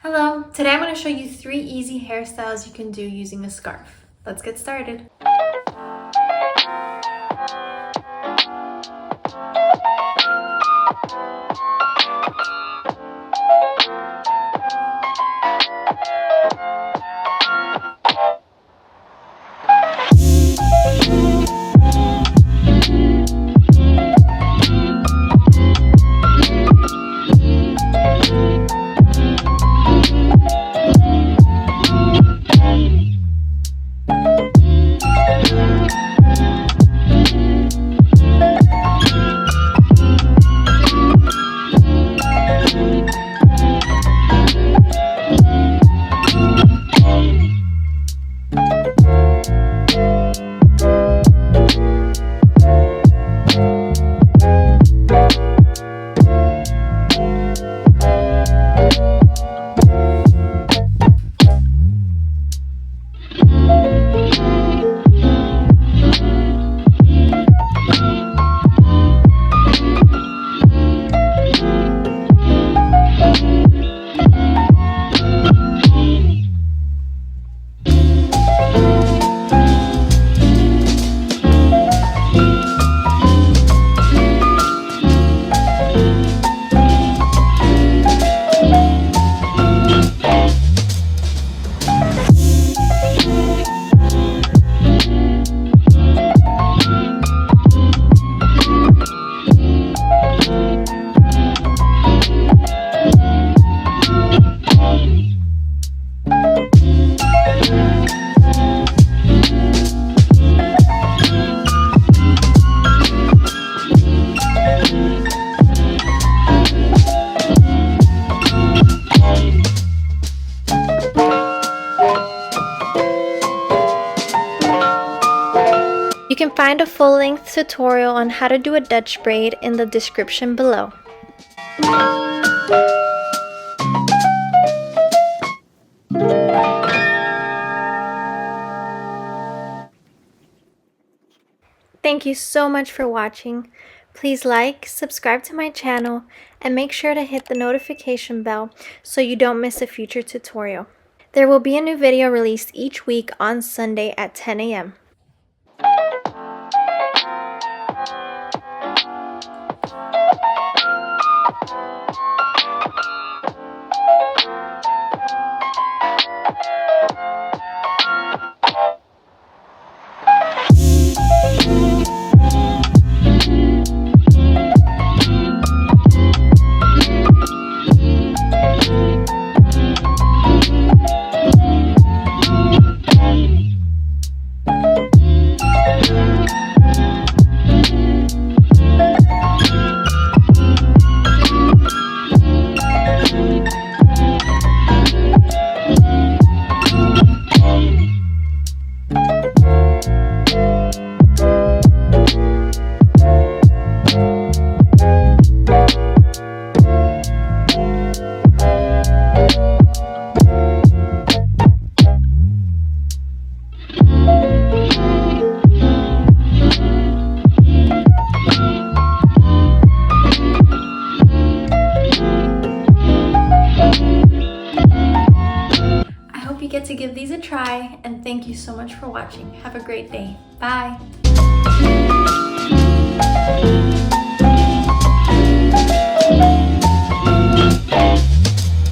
Hello, today I'm going to show you 3 easy hairstyles you can do using a scarf. Let's get started. You can find a full-length tutorial on how to do a Dutch braid in the description below. Thank you so much for watching. Please like, subscribe to my channel, and make sure to hit the notification bell so you don't miss a future tutorial. There will be a new video released each week on Sunday at 10 a.m. Get to give these a try, and thank you so much for watching. Have a great day. Bye.